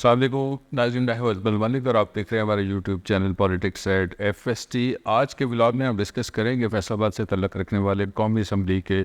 السلام علیکم ناظرین، میں ہوں ازمل ملک اور آپ دیکھ رہے ہیں ہمارے YouTube channel politics at FST۔ آج کے ولاگ میں ہم ڈسکس کریں گے فیصل آباد سے تعلق رکھنے والے قومی اسمبلی کے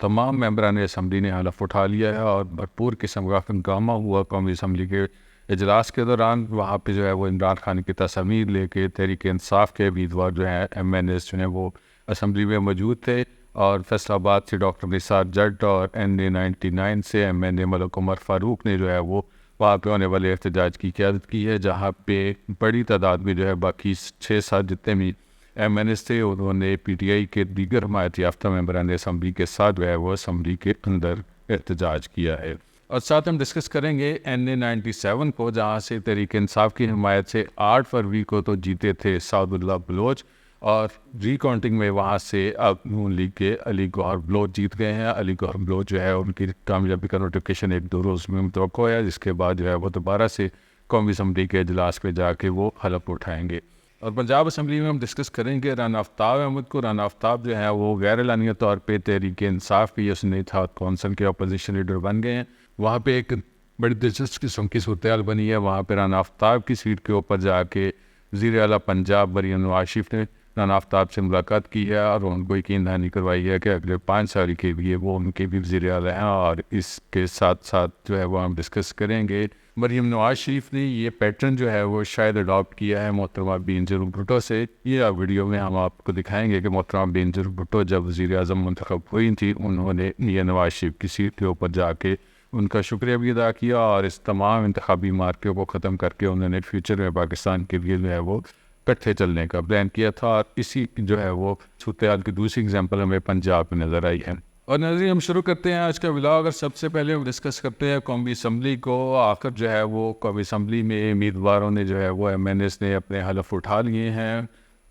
تمام ممبران اسمبلی نے حلف اٹھا لیا ہے اور بھرپور قسم کا ہنگامہ ہوا قومی اسمبلی کے اجلاس کے دوران۔ وہاں پہ جو ہے وہ عمران خان کی تصامیر لے کے تحریک انصاف کے امیدوار جو ہیں MNAs جو ہیں وہ اسمبلی میں موجود تھے، اور فیصل آباد سے ڈاکٹر نثار جٹ اور NA99 سے MNA ملک عمر فاروق نے جو ہے وہ وہاں پہ ہونے والے احتجاج کی قیادت کی ہے، جہاں پہ بڑی تعداد میں جو ہے باقی 6-7 جتنے بھی MNAs تھے انہوں نے PTI کے دیگر حمایت یافتہ ممبران اسمبلی کے ساتھ جو ہے وہ اسمبلی کے اندر احتجاج کیا ہے۔ اور ساتھ ہم ڈسکس کریں گے NA97 کو، جہاں سے تحریک انصاف کی حمایت سے 8 فروری کو تو جیتے تھے سعد اللہ بلوچ، اور ری کاؤنٹنگ میں وہاں سے اب نون لیگ کے علی گوہر بلوچ جیت گئے ہیں۔ علی گوہر بلوچ جو ہے ان کی کامیابی کا نوٹیفیکیشن 1-2 روز میں متوقع ہے، جس کے بعد جو ہے وہ دوبارہ سے قومی اسمبلی کے اجلاس پہ جا کے وہ حلف اٹھائیں گے۔ اور پنجاب اسمبلی میں ہم ڈسکس کریں گے رانا آفتاب احمد کو۔ رانا آفتاب جو ہے وہ غیر اعلانیہ طور پہ تحریک انصاف کی یوسف اتحاد کونسل کے اپوزیشن لیڈر بن گئے ہیں۔ وہاں پہ ایک بڑی دلچسپ قسم کی صورتحال بنی ہے۔ وہاں پہ رانا آفتاب کی سیٹ کے اوپر جا کے وزیر اعلیٰ پنجاب مریم نواز شریف نے رانا آفتاب سے ملاقات کی ہے اور ان کو یقین دہانی کروائی ہے کہ اگلے 5 سال کے لیے وہ ان کے بھی وزیر اعلیٰ ہیں۔ اور اس کے ساتھ ساتھ جو ہے وہ ہم ڈسکس کریں گے مریم نواز شریف نے یہ پیٹرن جو ہے وہ شاید اڈاپٹ کیا ہے محترمہ بینظیر بھٹو سے۔ یہ ویڈیو میں ہم آپ کو دکھائیں گے کہ محترمہ بینظیر بھٹو جب وزیر اعظم منتخب ہوئی تھی، انہوں نے یہ نواز شریف کی سیٹ کے اوپر جا کے ان کا شکریہ بھی ادا کیا، اور اس تمام انتخابی مارکے کو ختم کر کے انہوں نے فیوچر میں پاکستان کے لیے جو ہے وہ کٹھے چلنے کا پلان کیا تھا۔ اور اسی جو ہے وہ صورتحال کی دوسری اگزامپل ہمیں پنجاب میں نظر آئی ہے۔ اور ناظرین، ہم شروع کرتے ہیں آج کا ولاگ، اور سب سے پہلے ہم ڈسکس کرتے ہیں قومی اسمبلی کو۔ آخر جو ہے وہ قومی اسمبلی میں امیدواروں نے جو ہے وہ MNAs نے اپنے حلف اٹھا لیے ہیں۔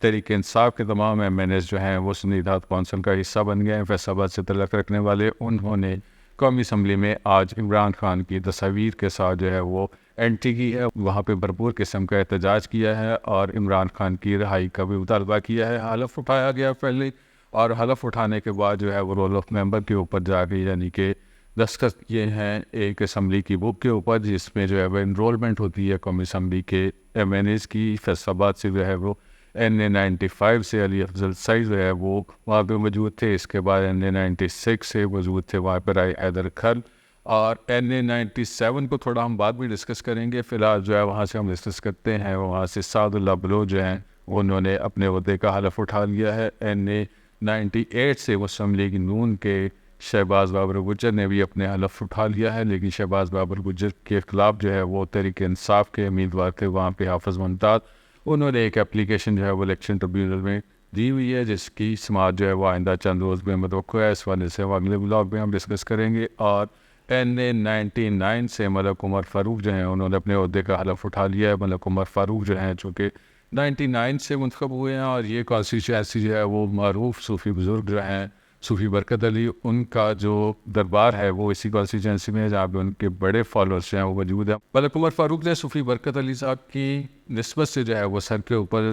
تحریک انصاف کے تمام MNAs جو ہیں وہ سنی اتحاد کونسل کا حصہ بن گئے ہیں فیصل آباد سے تعلق رکھنے والے۔ انہوں نے قومی اسمبلی میں آج عمران خان کی تصاویر کے ساتھ جو ہے وہ انٹری کی ہے، وہاں پہ بھرپور قسم کا احتجاج کیا ہے اور عمران خان کی رہائی کا بھی مطالبہ کیا ہے۔ حلف اٹھایا گیا پہلے، اور حلف اٹھانے کے بعد جو ہے وہ رول آف ممبر کے اوپر جا کے یعنی کہ دستخط کیے ہیں ایک اسمبلی کی بک کے اوپر، جس میں جو ہے وہ انرولمنٹ ہوتی ہے قومی اسمبلی کے MNAs کی۔ فیصل آباد سے جو ہے وہ NA95 سے علی افضل سعید جو ہے وہ وہاں پہ موجود تھے۔ اس کے بعد NA96 سے موجود تھے وہاں پہ رائے حیدر کھل، اور NA97 کو تھوڑا ہم بعد میں ڈسکس کریں گے۔ فی الحال جو ہے وہاں سے ہم ڈسکس کرتے ہیں، وہاں سے سعد اللہ بلوچ جو ہیں انہوں نے اپنے عہدے کا حلف اٹھا لیا ہے۔ NA98 سے مسلم لیگ نون کے شہباز بابر گجر نے بھی اپنے حلف اٹھا لیا ہے، لیکن شہباز بابر گجر کے خلاف جو ہے وہ تحریک انصاف کے امیدوار تھے وہاں پہ حافظ ممتاز، انہوں نے ایک اپلیکیشن جو ہے وہ الیکشن ٹریبیونل میں دی ہوئی ہے، جس کی سماعت جو ہے وہ آئندہ چند روز میں متوقع ہے۔ اس والے سے اگلے بلاگ میں ہم ڈسکس کریں گے۔ اور NA99 سے ملک عمر فاروق جو ہیں انہوں نے اپنے عہدے کا حلف اٹھا لیا ہے۔ ملک عمر فاروق جو ہیں چونکہ 99 سے منتخب ہوئے ہیں، اور یہ کانسٹیچوئنسی جو ہے وہ معروف صوفی بزرگ جو ہیں صوفی برکت علی، ان کا جو دربار ہے وہ اسی کانسٹیچوئنسی میں ہے، جہاں پہ ان کے بڑے فالوورز جو ہیں وہ موجود ہیں۔ ملک عمر فاروق نے صوفی برکت علی صاحب کی نسبت سے جو ہے وہ سر کے اوپر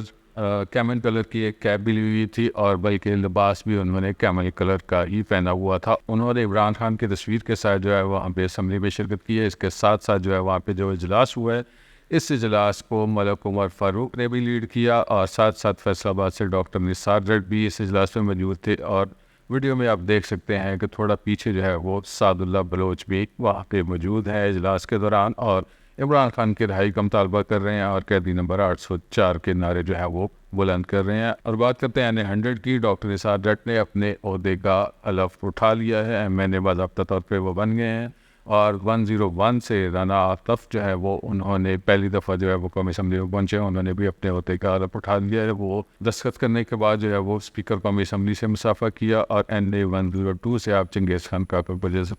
کیمل کلر کی ایک کیپ بھی لی ہوئی تھی، اور بلکہ لباس بھی انہوں نے کیمل کلر کا ہی پہنا ہوا تھا۔ انہوں نے عمران خان کی تصویر کے ساتھ جو ہے وہاں پہ اسمبلی میں شرکت کی ہے۔ اس کے ساتھ ساتھ جو ہے وہاں پہ جو اجلاس ہوا ہے، اس اجلاس کو ملک عمر فاروق نے بھی لیڈ کیا، اور ساتھ ساتھ فیصل آباد سے ڈاکٹر نثار جٹ بھی اس اجلاس میں موجود تھے۔ اور ویڈیو میں آپ دیکھ سکتے ہیں کہ تھوڑا پیچھے جو ہے وہ سعد اللہ بلوچ بھی وہاں پہ موجود ہیں اجلاس کے دوران، اور عمران خان کی رہائی کا مطالبہ کر رہے ہیں، اور قیدی نمبر 804 کے نعرے جو ہے وہ بلند کر رہے ہیں۔ اور بات کرتے ہیں NA100 کی۔ ڈاکٹر نثار جٹ نے اپنے عہدے کا حلف اٹھا لیا ہے، MNA باضابطہ طور پہ وہ بن گئے ہیں۔ اور 101 سے رانا آفتاب جو ہے وہ انہوں نے پہلی دفعہ جو ہے وہ قومی اسمبلی میں پہنچے، انہوں نے بھی اپنے عہدے کا حلف اٹھا لیا ہے۔ وہ دستخط کرنے کے بعد جو ہے وہ اسپیکر قومی اسمبلی سے مصافحہ کیا، اور NA102 سے آپ چنگیز خان کا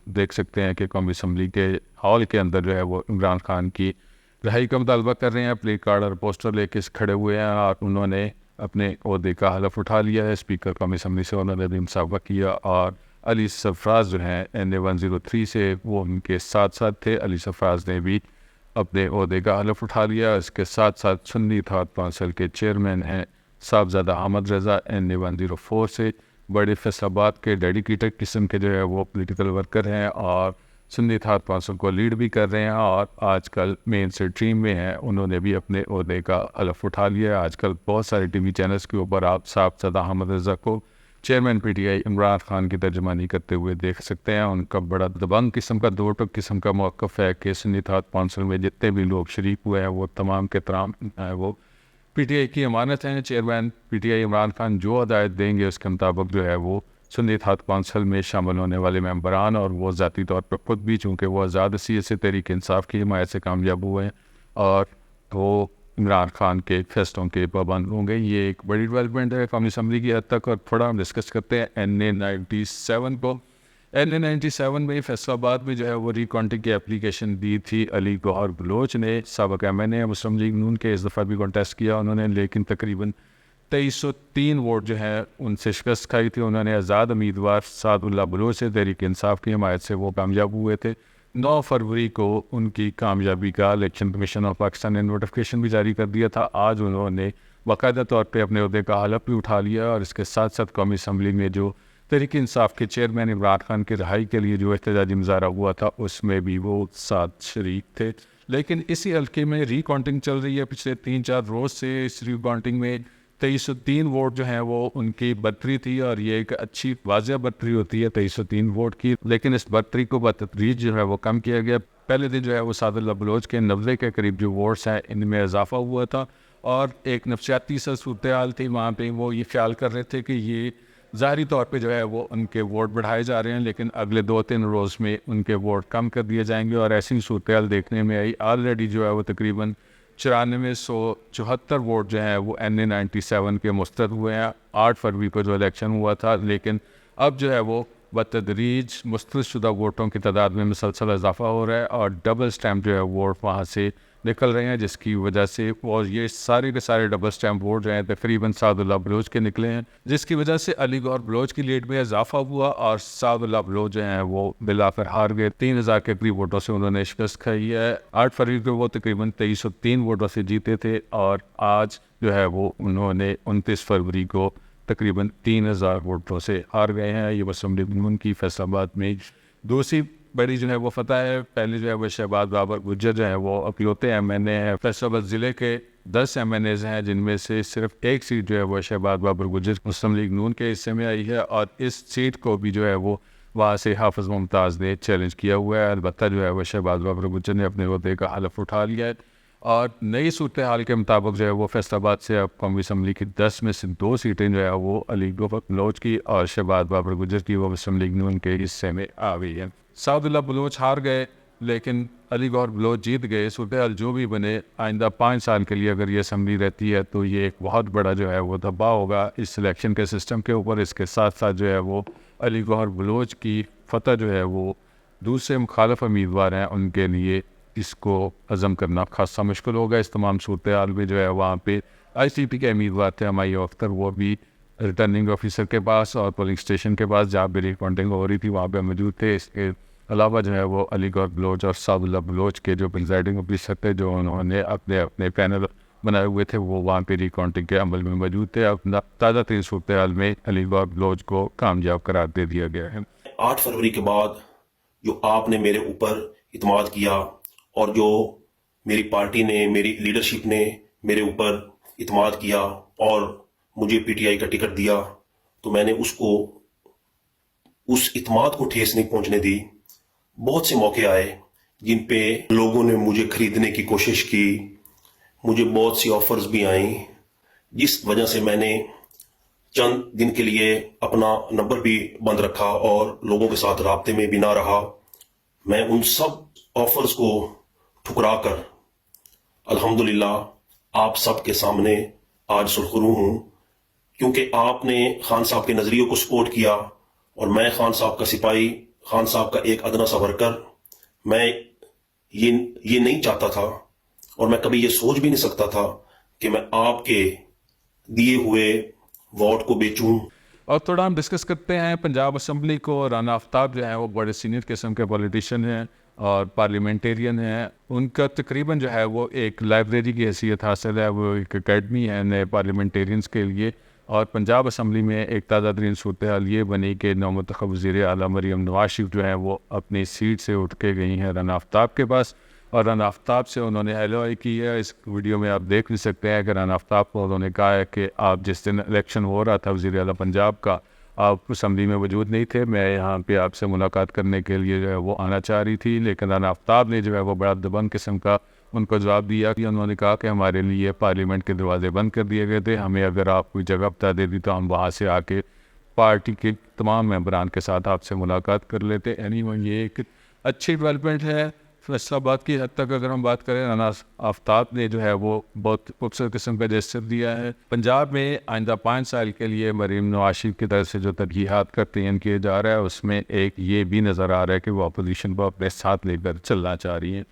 دیکھ سکتے ہیں کہ قومی اسمبلی کے ہال کے اندر جو ہے وہ عمران خان کی رہائی کا مطالبہ کر رہے ہیں، پلے کارڈ اور پوسٹر لے کے کھڑے ہوئے ہیں، اور انہوں نے اپنے عہدے کا حلف اٹھا لیا ہے۔ اسپیکر قومی اسمبلی سے انہوں نے بھی مصافحہ کیا، اور علی سرفراز جو ہیں NA103 سے وہ ان کے ساتھ ساتھ تھے۔ علی سرفراز نے بھی اپنے عہدے کا حلف اٹھا لیا۔ اس کے ساتھ ساتھ سنی اتحاد کونسل کے چیئرمین ہیں صاحبزادہ احمد رضا NA104 سے، بڑے فیصل آباد کے ڈیڈیکیٹڈ قسم کے جو ہے وہ پولیٹیکل ورکر ہیں، اور سندھی اتحاد کونسل کو لیڈ بھی کر رہے ہیں اور آج کل مین اسٹریم میں ہیں. انہوں نے بھی اپنے عہدے کا حلف اٹھا لیا ہے. آج کل بہت سارے ٹی وی چینلز کے اوپر آپ صاحبزادہ احمد رضا کو chairman P T I Imran Khan کی ترجمانی کرتے ہوئے دیکھ سکتے ہیں. ان کا بڑا دبنگ قسم کا دو ٹوک قسم کا موقف ہے کہ سندھی اتحاد کونسل میں جتنے بھی لوگ شریک ہوئے ہیں وہ تمام کے تمام وہ پی ٹی آئی کی امانت ہیں. Chairman P T I Imran Khan جو ہدایت دیں گے اس کے مطابق جو ہے وہ سندھی اتحاد کونسل میں شامل ہونے والے ممبران اور وہ ذاتی طور پر خود بھی چونکہ وہ آزاد حیثیت سے تحریک انصاف کی حمایت سے کامیاب ہوئے ہیں اور وہ عمران خان کے فیصلوں کے پابند ہوں گے. یہ ایک بڑی ڈیولپمنٹ ہے قومی اسمبلی کی حد تک. اور تھوڑا ہم ڈسکس کرتے ہیں NA-97 کو. NA-97 میں فیصل آباد میں جو ہے وہ ریکاؤنٹنگ کی اپلیکیشن دی تھی. علی گوہر بلوچ نے سابق MNA مسلم لیگ نون کے اس دفعہ بھی کانٹیسٹ کیا انہوں نے, لیکن تقریباً 2303 ووٹ جو ہے ان سے شکست کھائی تھی. انہوں نے آزاد امیدوار سعد اللہ بلوچ سے تحریک انصاف کی حمایت سے وہ کامیاب ہوئے تھے. 9 فروری کو ان کی کامیابی کا الیکشن کمیشن آف پاکستان نے نوٹیفیکیشن بھی جاری کر دیا تھا. آج انہوں نے باقاعدہ طور پہ اپنے عہدے کا حلف بھی اٹھا لیا اور اس کے ساتھ ساتھ قومی اسمبلی میں جو تحریک انصاف کے چیئرمین عمران خان کی رہائی کے لیے جو احتجاجی مظاہرہ ہوا تھا اس میں بھی وہ ساتھ شریک تھے. لیکن اسی حلقے میں ریکاؤنٹنگ چل رہی ہے پچھلے 3-4 روز سے. اس ریکاؤنٹنگ میں 2303 ووٹ جو ہیں وہ ان کی برتری تھی اور یہ ایک اچھی واضح برتری ہوتی ہے 2303 ووٹ کی, لیکن اس برتری کو بتدریج جو ہے وہ کم کیا گیا. پہلے دن جو ہے وہ سعد اللہ بلوچ کے 90 کے قریب جو ووٹس ہیں ان میں اضافہ ہوا تھا اور ایک نفسیاتی سا صورتحال تھی وہاں پہ. وہ یہ خیال کر رہے تھے کہ یہ ظاہری طور پہ جو ہے وہ ان کے ووٹ بڑھائے جا رہے ہیں لیکن اگلے 2-3 روز میں ان کے ووٹ کم کر دیے جائیں گے اور ایسی صورتحال دیکھنے میں آئی. آلریڈی جو ہے وہ تقریباً 9474 ووٹ جو ہیں وہ NA-97 کے مسترد ہوئے ہیں 8 فروری کو جو الیکشن ہوا تھا. لیکن اب جو ہے وہ بتدریج مسترد شدہ ووٹوں کی تعداد میں مسلسل اضافہ ہو رہا ہے اور ڈبل سٹیمپ جو ہے ووٹ وہاں سے نکل رہے ہیں جس کی وجہ سے اور یہ سارے کے سارے ڈبل سٹیمپ ووٹ جو ہیں تقریباً سعد اللہ بلوچ کے نکلے ہیں جس کی وجہ سے علی گوہر بلوچ کی لیڈ میں اضافہ ہوا اور سعد اللہ بلوچ جو ہیں وہ بالآخر ہار گئے. 3000 کے قریب ووٹوں سے انہوں نے شکست کھائی ہے. 8 فروری کو وہ تقریباً 2303 ووٹوں سے جیتے تھے اور آج جو ہے وہ انہوں نے 29 فروری کو تقریباً 3000 ووٹوں سے ہار گئے ہیں. یہ مسلم لیگ نون کی فیصل آباد میں دوسری بڑی جو ہے وہ فتح ہے. پہلے جو ہے وہ شہباز بابر گجر جو ہے وہ اکلوتے MNA ہیں. فیصل آباد ضلع کے 10 MNAs ہیں جن میں سے صرف ایک سیٹ جو ہے وہ شہباز بابر گجر مسلم لیگ نون کے حصے میں آئی ہے اور اس سیٹ کو بھی جو ہے وہ وہاں سے حافظ ممتاز نے چیلنج کیا ہوا ہے. البتہ جو ہے وہ شہباز بابر گجر نے اپنے عہدے کا حلف اٹھا لیا ہے اور نئی صورتحال کے مطابق جو ہے وہ فیصل آباد سے اب قومی اسمبلی کی 10 میں سے 2 سیٹیں جو ہے وہ علی گوہر بلوچ کی اور شہباز بابر گجر کی وہ مسلم لیگ نون کے حصے میں آ گئی ہے. سعد اللہ بلوچ ہار گئے لیکن علی گوہر بلوچ جیت گئے. صورتحال جو بھی بنے آئندہ 5 سال کے لیے اگر یہ اسمبلی رہتی ہے تو یہ ایک بہت بڑا جو ہے وہ دباؤ ہوگا اس الیکشن کے سسٹم کے اوپر. اس کے ساتھ ساتھ جو ہے وہ علی گوہر بلوچ کی فتح جو ہے وہ دوسرے مخالف امیدوار ہیں ان کے لیے اس کو عزم کرنا خاصا مشکل ہوگا. اس تمام صورتحال میں جو ہے وہاں پہ ICP کے امیدوار تھے ہمایوں اختر, وہ بھی ریٹرننگ آفیسر کے پاس اور پولنگ اسٹیشن کے پاس جہاں پہ ریکاؤنٹنگ ہو رہی تھی وہاں پہ موجود تھے. اس کے علاوہ جو ہے وہ علی گوہر بلوچ اور سعد اللہ بلوچ کے جو پریزائڈنگ آفیسر تھے جو انہوں نے اپنے پینل بنائے ہوئے تھے وہ وہاں پہ ریکاؤنٹنگ کے عمل میں موجود تھے. اب تازہ ترین صورتحال میں علی گوہر بلوچ کو کامیاب قرار دے دیا گیا ہے. 8 فروری کے بعد جو آپ نے میرے اوپر اعتماد کیا اور جو میری پارٹی نے میری لیڈرشپ نے میرے اوپر اعتماد کیا اور مجھے PTI کا ٹکٹ دیا تو میں نے اس اعتماد کو ٹھیس نہیں پہنچنے دی. بہت سے موقع آئے جن پہ لوگوں نے مجھے خریدنے کی کوشش کی, مجھے بہت سی آفرز بھی آئیں جس وجہ سے میں نے چند دن کے لیے اپنا نمبر بھی بند رکھا اور لوگوں کے ساتھ رابطے میں بھی نہ رہا. میں ان سب آفرز کو ٹھکرا کر الحمدللہ آپ سب کے سامنے آج سرخرو ہوں کیونکہ آپ نے خان صاحب کے نظریوں کو سپورٹ کیا اور میں خان صاحب کا سپاہی, خان صاحب کا ایک ادنا سا ورکر. میں یہ نہیں چاہتا تھا اور میں کبھی یہ سوچ بھی نہیں سکتا تھا کہ میں آپ کے دیے ہوئے ووٹ کو بیچوں. اور تھوڑا ہم ڈسکس کرتے ہیں پنجاب اسمبلی کو. رانا آفتاب جو ہیں وہ بڑے سینئر قسم کے پولیٹیشین ہیں اور پارلیمنٹیرین ہیں. ان کا تقریباً جو ہے وہ ایک لائبریری کی حیثیت حاصل ہے, وہ ایک اکیڈمی ہے نئے پارلیمنٹیرینز کے لیے اور پنجاب اسمبلی میں ایک تازہ ترین صورتحال یہ بنی کہ نومنتخب وزیر اعلیٰ مریم نواز شریف جو ہیں وہ اپنی سیٹ سے اٹھ کے گئی ہیں رانا آفتاب کے پاس، اور رانا آفتاب سے انہوں نے ہیلو آئی کی ہے۔ اس ویڈیو میں آپ دیکھ بھی سکتے ہیں کہ رانا آفتاب کو انہوں نے کہا ہے کہ آپ جس دن الیکشن ہو رہا تھا وزیر اعلیٰ پنجاب کا، آپ اسمبلی میں موجود نہیں تھے، میں یہاں پہ آپ سے ملاقات کرنے کے لیے جو ہے وہ آنا چاہ رہی تھی، لیکن رانا آفتاب نے جو ہے وہ بڑا دبنگ قسم کا ان کو جواب دیا کہ انہوں نے کہا کہ ہمارے لیے پارلیمنٹ کے دروازے بند کر دیے گئے تھے، ہمیں اگر آپ کوئی جگہ بتا دیتی تو ہم وہاں سے آ کے پارٹی کے تمام ممبران کے ساتھ آپ سے ملاقات کر لیتے۔ یہ ایک اچھی ڈیولپمنٹ ہے۔ فیصل آباد کی حد تک اگر ہم بات کریں، رانا آفتاب نے جو ہے وہ بہت خوبصورت قسم کا جسچر دیا ہے۔ پنجاب میں آئندہ 5 سال کے لیے مریم نواز شریف کی طرف سے جو ترجیحات کا تعین کیا جا رہا ہے، اس میں ایک یہ بھی نظر آ رہا ہے کہ وہ اپوزیشن کو اپنے ساتھ لے کر چلنا چاہ رہی ہیں۔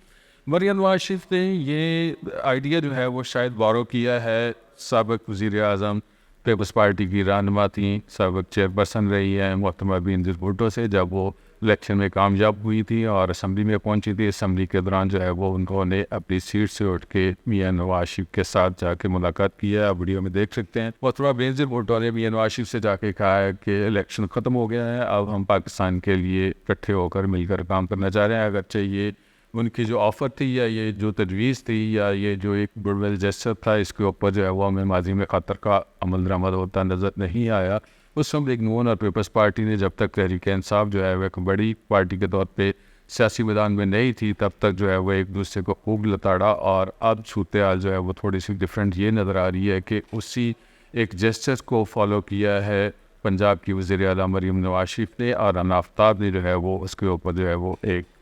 مریم نواز شریف نے یہ آئیڈیا جو ہے وہ شاید بورو کیا ہے سابق وزیر اعظم پیپلز پارٹی کی رہنما تھیں، سابق چیئرپرسن رہی ہیں محترمہ بینظیر بھٹو سے، جب وہ الیکشن میں کامیاب ہوئی تھی اور اسمبلی میں پہنچی تھی۔ اسمبلی کے دوران جو ہے وہ انہوں نے اپنی سیٹ سے اٹھ کے میاں نواز شریف کے ساتھ جا کے ملاقات کی ہے، آپ ویڈیو میں دیکھ سکتے ہیں۔ محترمہ بینظیر بھٹو نے میاں نواز شریف سے جا کے کہا ہے کہ الیکشن ختم ہو گیا ہے، اب ہم پاکستان کے لیے اکٹھے ہو کر مل کر کام کرنا چاہ رہے ہیں۔ اگرچہ یہ ان کی جو آفر تھی یا یہ جو تجویز تھی یا یہ جو ایک گڈ ول جیسچر تھا، اس کے اوپر جو ہے وہ ہمیں ماضی میں خاطر کا عمل درآمد ہوتا نظر نہیں آیا۔ اس وقت لیگ نون اور پیپلز پارٹی نے جب تک تحریک انصاف جو ہے وہ ایک بڑی پارٹی کے طور پہ سیاسی میدان میں نہیں تھی، تب تک جو ہے وہ ایک دوسرے کو خوب لتاڑا، اور اب صورتحال جو ہے وہ تھوڑی سی ڈفرینٹ یہ نظر آ رہی ہے کہ اسی ایک جیسچر کو فالو کیا ہے پنجاب کی وزیر اعلیٰ مریم نواز شریف نے، اور رانا آفتاب نے جو ہے وہ اس کے اوپر جو ہے وہ ایک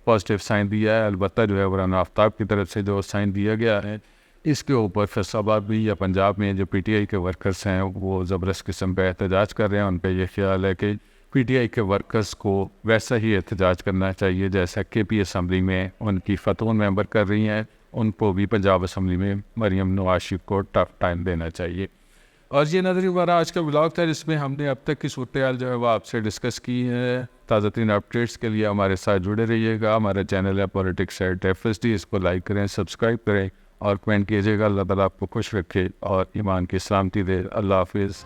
پازیٹیو سائن دیا ہے۔ البتہ جو ہے وہ رانا آفتاب کی طرف سے جو سائن دیا گیا ہے، اس کے اوپر فیصل آباد بھی یا پنجاب میں جو پی ٹی آئی کے ورکرز ہیں وہ زبردست قسم پہ احتجاج کر رہے ہیں۔ ان پہ یہ خیال ہے کہ پی ٹی آئی کے ورکرز کو ویسا ہی احتجاج کرنا چاہیے جیسا کہ پی اسمبلی میں ان کی فتون ممبر کر رہی ہیں، ان کو بھی پنجاب اسمبلی میں مریم نواز شریف کو ٹف ٹائم دینا چاہیے۔ اور یہ نظری ہمارا آج کا ولاگ تھا، جس میں ہم نے اب تک کی صورتحال جو ہے وہ آپ سے ڈسکس کی ہے۔ تازہ ترین اپڈیٹس کے لیے ہمارے ساتھ جڑے رہیے گا۔ ہمارا چینل ہے پولیٹکس ایٹ FSD، اس کو لائک کریں، سبسکرائب کریں اور کمنٹ کیجیے گا۔ اللہ تعالیٰ آپ کو خوش رکھے اور ایمان کی سلامتی دے۔ اللہ حافظ۔